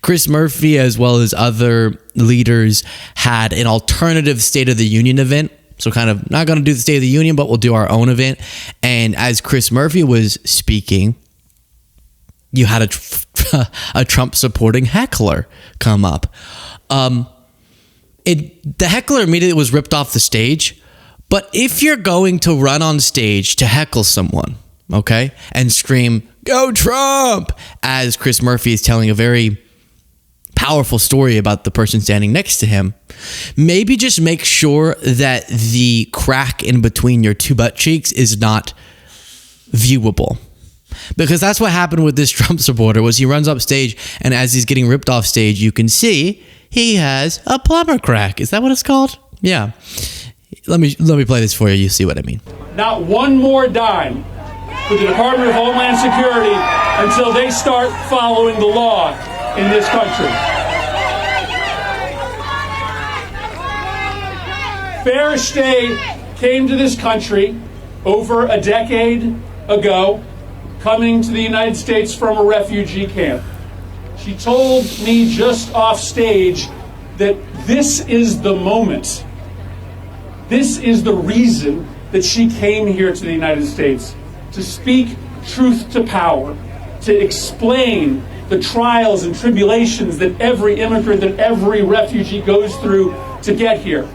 Chris Murphy, as well as other leaders, had an alternative State of the Union event. So kind of not going to do the State of the Union, but we'll do our own event. And as Chris Murphy was speaking, you had a Trump supporting heckler come up. The heckler immediately was ripped off the stage. But if you're going to run on stage to heckle someone, okay, and scream, "Go Trump," as Chris Murphy is telling a very powerful story about the person standing next to him, maybe just make sure that the crack in between your two butt cheeks is not viewable. Because that's what happened with this Trump supporter. Was he runs up stage, and as he's getting ripped off stage, you can see he has a plumber crack. Is that what it's called? Yeah. Let me play this for you. You see what I mean. Not one more dime for the Department of Homeland Security until they start following the law in this country. Farishte came to this country over a decade ago, coming to the United States from a refugee camp. She told me just off stage that this is the moment. This is the reason that she came here to the United States, to speak truth to power, to explain the trials and tribulations that every immigrant, that every refugee goes through to get here,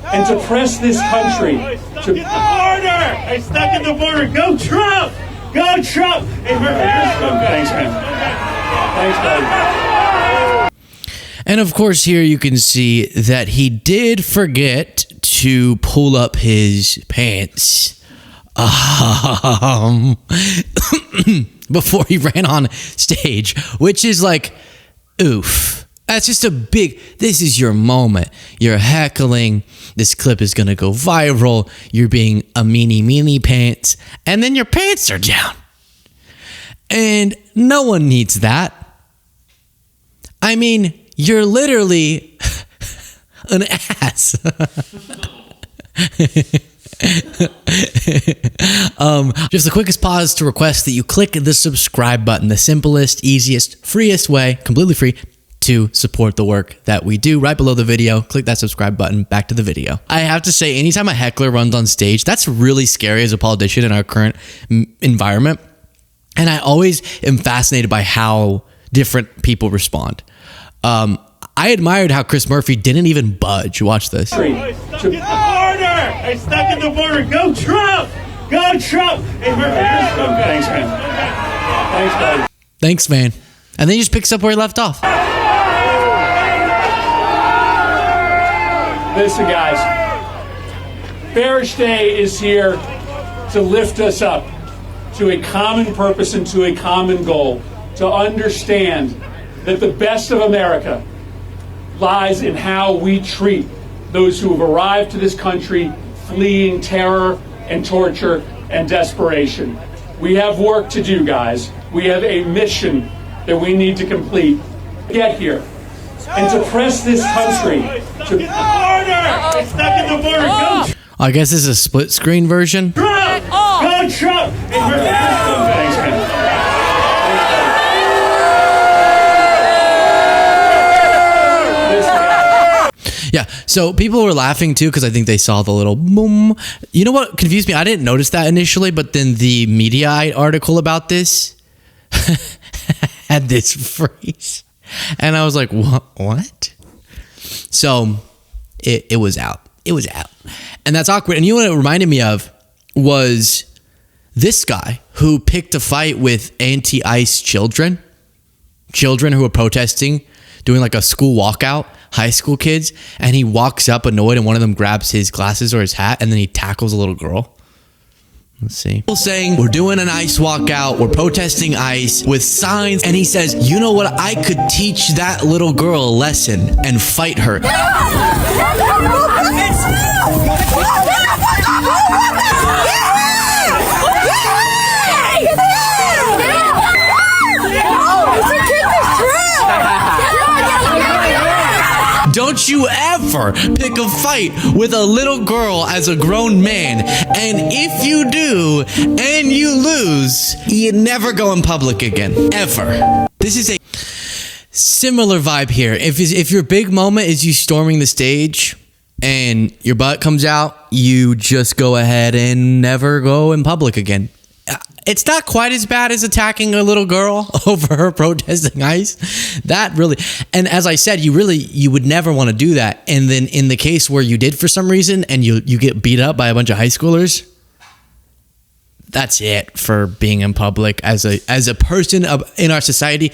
and to press this country to... They stuck in the border! Go Trump! Go Trump! Hey, Thanks, man. Thanks, buddy. And of course, here you can see that he did forget to pull up his pants before he ran on stage, which is like, oof. That's just a big, this is your moment. You're heckling. This clip is going to go viral. You're being a meanie pants. And then your pants are down. And no one needs that. I mean, you're literally an ass. Just the quickest pause to request that you click the subscribe button. The simplest, easiest, freest way, completely free, to support the work that we do. Right below the video, click that subscribe button. Back to the video. I have to say, anytime a heckler runs on stage, that's really scary as a politician in our current environment. And I always am fascinated by how different people respond. I admired how Chris Murphy didn't even budge. Watch this. Stuck in the border! Hey, stuck in the border! Go Trump! Go Trump! Hey, Thanks, man. Thanks, buddy. Thanks, man. And then he just picks up where he left off. Listen, guys. Farishte is here to lift us up to a common purpose and to a common goal, to understand that the best of America lies in how we treat those who have arrived to this country fleeing terror and torture and desperation. We have work to do, guys. We have a mission that we need to complete. Get here and to press this country to... Stuck in the border! Go I guess this is a split screen version. Trump! Go Trump! Thanks, man. Yeah, so people were laughing too because I think they saw the little boom. You know what confused me? I didn't notice that initially, but then the Mediaite article about this had this phrase. And I was like, what? So it was out. It was out. And that's awkward. And you know what it reminded me of was this guy who picked a fight with anti-ICE children who were protesting, doing like a school walkout, high school kids. And he walks up annoyed and one of them grabs his glasses or his hat and then he tackles a little girl. Let's see. People saying we're doing an ICE walkout, we're protesting ICE with signs, and he says, you know what, I could teach that little girl a lesson and fight her. Don't you ever pick a fight with a little girl as a grown man. And if you do and you lose, you never go in public again. Ever. This is a Similar vibe here. If your big moment is you storming the stage and your butt comes out, you just go ahead and never go in public again. It's not quite as bad as attacking a little girl over her protesting ICE. That really, and as I said, you would never want to do that. And then in the case where you did for some reason and you get beat up by a bunch of high schoolers, that's it for being in public as a person in our society.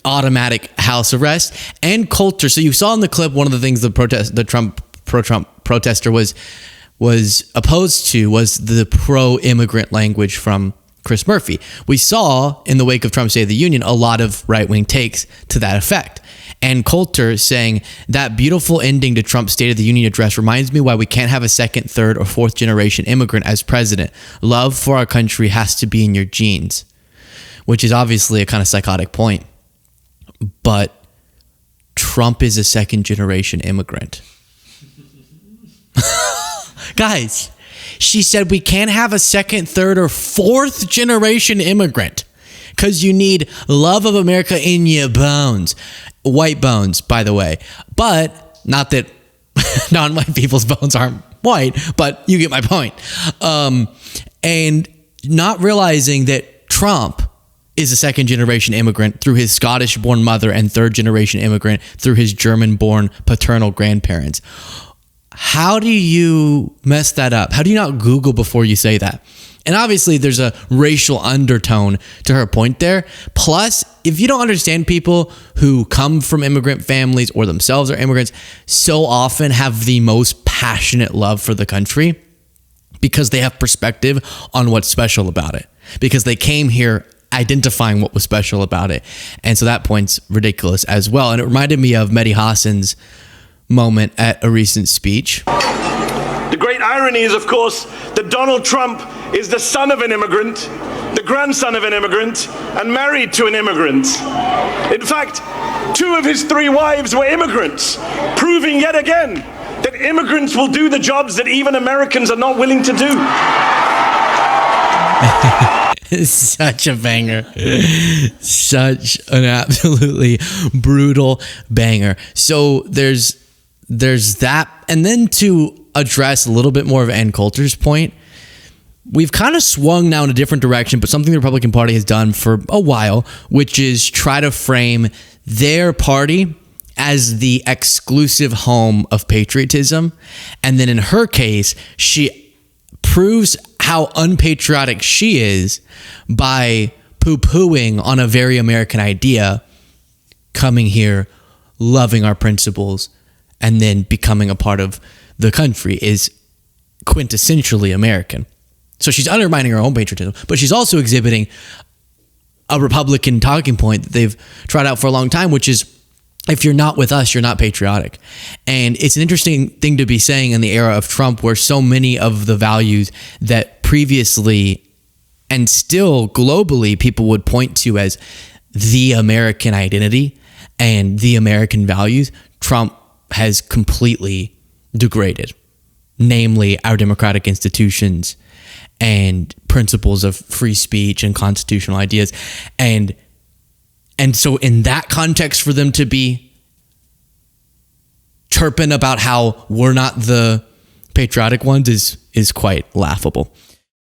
Automatic house arrest and culture. So you saw in the clip, one of the things the pro-Trump protester was opposed to was the pro-immigrant language from Chris Murphy. We saw in the wake of Trump's State of the Union a lot of right-wing takes to that effect. And Coulter saying that beautiful ending to Trump's State of the Union address reminds me why we can't have a second, third, or fourth generation immigrant as president. Love for our country has to be in your genes, which is obviously a kind of psychotic point. But Trump is a second generation immigrant. Guys, she said we can't have a second, third, or fourth generation immigrant because you need love of America in your bones. White bones, by the way. But not that non-white people's bones aren't white, but you get my point. And not realizing that Trump is a second generation immigrant through his Scottish born mother and third generation immigrant through his German born paternal grandparents. How do you mess that up? How do you not Google before you say that? And obviously there's a racial undertone to her point there. Plus, if you don't understand people who come from immigrant families or themselves are immigrants, so often have the most passionate love for the country because they have perspective on what's special about it. Because they came here identifying what was special about it. And so that point's ridiculous as well. And it reminded me of Mehdi Hasan's moment at a recent speech. The great irony is, of course, that Donald Trump is the son of an immigrant, the grandson of an immigrant, and married to an immigrant. In fact, 2 of his 3 wives were immigrants, proving yet again that immigrants will do the jobs that even Americans are not willing to do. Such a banger. Such an absolutely brutal banger. So there's that. And then to address a little bit more of Ann Coulter's point, we've kind of swung now in a different direction, but something the Republican Party has done for a while, which is try to frame their party as the exclusive home of patriotism. And then in her case, she proves how unpatriotic she is by poo-pooing on a very American idea, coming here, loving our principles, and then becoming a part of the country is quintessentially American. So she's undermining her own patriotism, but she's also exhibiting a Republican talking point that they've tried out for a long time, which is, if you're not with us, you're not patriotic. And it's an interesting thing to be saying in the era of Trump, where so many of the values that previously and still globally people would point to as the American identity and the American values, Trump has completely degraded, namely our democratic institutions and principles of free speech and constitutional ideas. And so in that context, for them to be chirping about how we're not the patriotic ones is quite laughable.